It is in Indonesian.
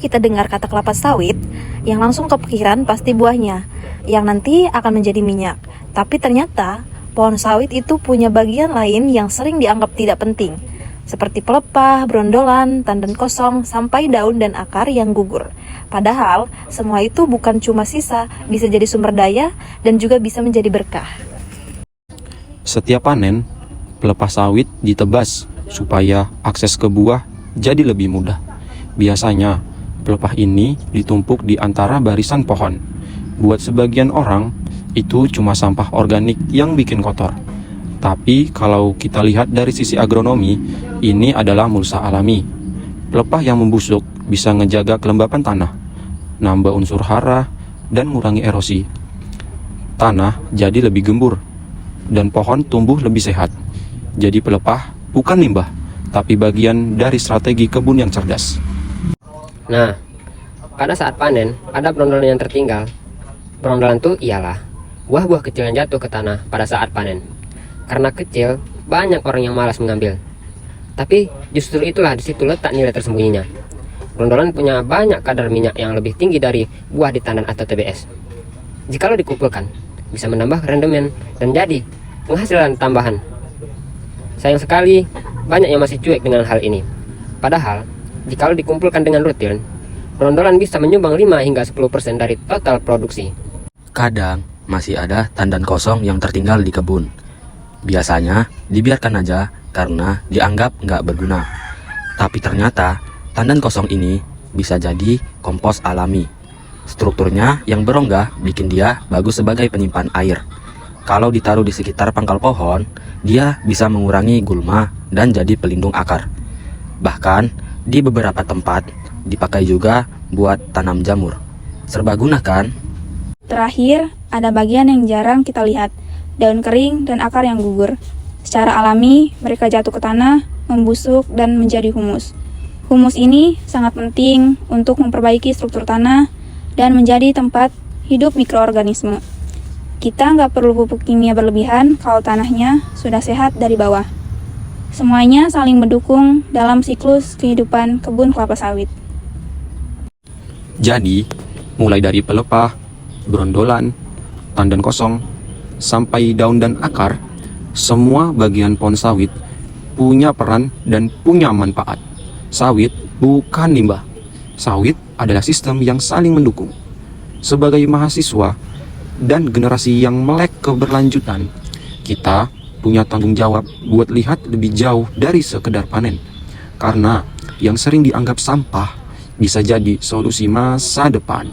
kita dengar kata kelapa sawit, yang langsung kepikiran pasti buahnya, yang nanti akan menjadi minyak. Tapi ternyata, pohon sawit itu punya bagian lain yang sering dianggap tidak penting, seperti pelepah, brondolan, tandan kosong, sampai daun dan akar yang gugur. Padahal, semua itu bukan cuma sisa, bisa jadi sumber daya dan juga bisa menjadi berkah. Setiap panen, pelepah sawit ditebas supaya akses ke buah jadi lebih mudah. Biasanya, pelepah ini ditumpuk di antara barisan pohon. Buat sebagian orang, itu cuma sampah organik yang bikin kotor. Tapi kalau kita lihat dari sisi agronomi, ini adalah mulsa alami. Pelepah yang membusuk bisa ngejaga kelembapan tanah, nambah unsur hara, dan mengurangi erosi. Tanah jadi lebih gembur, dan pohon tumbuh lebih sehat. Jadi pelepah bukan limbah, tapi bagian dari strategi kebun yang cerdas. Nah, pada saat panen, ada brondolan yang tertinggal. Brondolan itu ialah buah-buah kecil yang jatuh ke tanah pada saat panen. Karena kecil, banyak orang yang malas mengambil. Tapi justru itulah di situ letak nilai tersembunyinya. Brondolan punya banyak kadar minyak yang lebih tinggi dari buah di tandan atau TBS. Jikalau dikumpulkan, bisa menambah rendemen dan jadi penghasilan tambahan. Sayang sekali, banyak yang masih cuek dengan hal ini. Padahal, jikalau dikumpulkan dengan rutin, brondolan bisa menyumbang 5 hingga 10% dari total produksi. Kadang masih ada tandan kosong yang tertinggal di kebun. Biasanya dibiarkan aja karena dianggap nggak berguna. Tapi ternyata tandan kosong ini bisa jadi kompos alami. Strukturnya yang berongga bikin dia bagus sebagai penyimpan air. Kalau ditaruh di sekitar pangkal pohon, dia bisa mengurangi gulma dan jadi pelindung akar. Bahkan di beberapa tempat dipakai juga buat tanam jamur. Serbaguna kan? Terakhir, ada bagian yang jarang kita lihat, daun kering dan akar yang gugur. Secara alami, mereka jatuh ke tanah, membusuk, dan menjadi humus. Humus ini sangat penting untuk memperbaiki struktur tanah dan menjadi tempat hidup mikroorganisme. Kita nggak perlu pupuk kimia berlebihan kalau tanahnya sudah sehat dari bawah. Semuanya saling mendukung dalam siklus kehidupan kebun kelapa sawit. Jadi, mulai dari pelepah, brondolan, tandan kosong, sampai daun dan akar, semua bagian pohon sawit punya peran dan punya manfaat. Sawit bukan limbah. Sawit adalah sistem yang saling mendukung. Sebagai mahasiswa dan generasi yang melek keberlanjutan, kita punya tanggung jawab buat lihat lebih jauh dari sekedar panen. Karena yang sering dianggap sampah bisa jadi solusi masa depan.